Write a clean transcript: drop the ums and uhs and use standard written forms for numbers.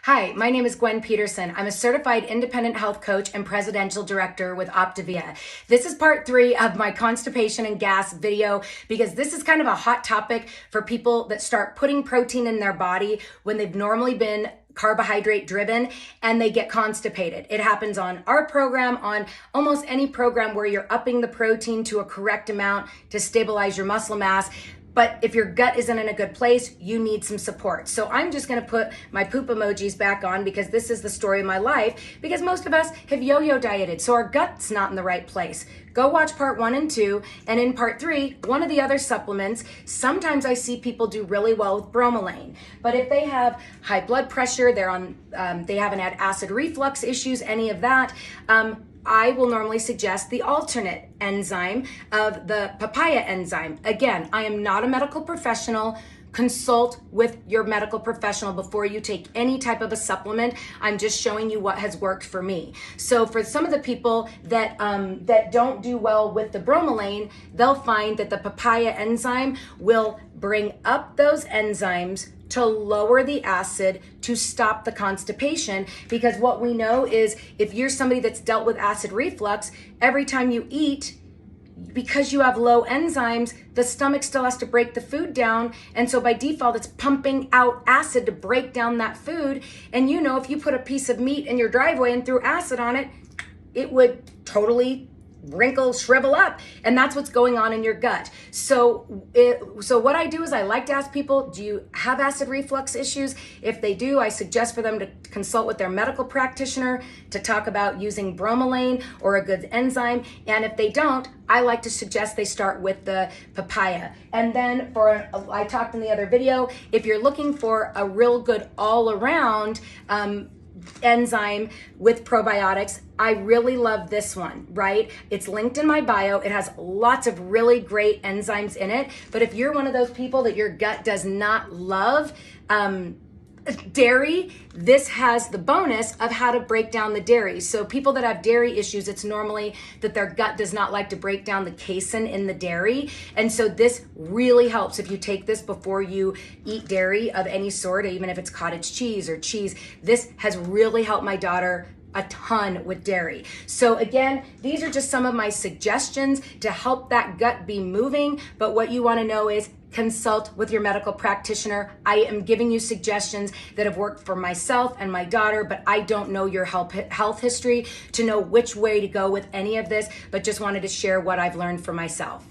Hi, my name is Gwen Peterson. I'm a certified independent health coach and presidential director with Optavia. This is part 3 of my constipation and gas video because this is kind of a hot topic for people that start putting protein in their body when they've normally been carbohydrate driven and they get constipated. It happens on our program, on almost any program where you're upping the protein to a correct amount to stabilize your muscle mass. But if your gut isn't in a good place, you need some support. So I'm just gonna put my poop emojis back on because this is the story of my life, because most of us have yo-yo dieted, so our gut's not in the right place. Go watch part 1 and 2, and in part 3, one of the other supplements, sometimes I see people do really well with bromelain. But if they have high blood pressure, they haven't had acid reflux issues, any of that, I will normally suggest the alternate enzyme of the papaya enzyme. Again, I am not a medical professional. Consult with your medical professional before you take any type of a supplement. I'm just showing you what has worked for me. So for some of the people that don't do well with the bromelain, they'll find that the papaya enzyme will bring up those enzymes to lower the acid to stop the constipation, because what we know is if you're somebody that's dealt with acid reflux, every time you eat, because you have low enzymes, the stomach still has to break the food down. And so by default, it's pumping out acid to break down that food. And you know, if you put a piece of meat in your driveway and threw acid on it, it would totally wrinkle, shrivel up, and that's what's going on in your gut. So what I do is I like to ask people, do you have acid reflux issues? If they do, I suggest for them to consult with their medical practitioner to talk about using bromelain or a good enzyme. And if they don't, I like to suggest they start with the papaya. And then I talked in the other video, if you're looking for a real good all-around enzyme with probiotics, I really love this one, right? It's linked in my bio. It has lots of really great enzymes in it. But if you're one of those people that your gut does not love dairy, this has the bonus of how to break down the dairy. So people that have dairy issues, it's normally that their gut does not like to break down the casein in the dairy. And so this really helps if you take this before you eat dairy of any sort, even if it's cottage cheese or cheese. This has really helped my daughter a ton with dairy. So again, these are just some of my suggestions to help that gut be moving. But what you want to know is consult with your medical practitioner. I am giving you suggestions that have worked for myself and my daughter, but I don't know your health history to know which way to go with any of this, but just wanted to share what I've learned for myself.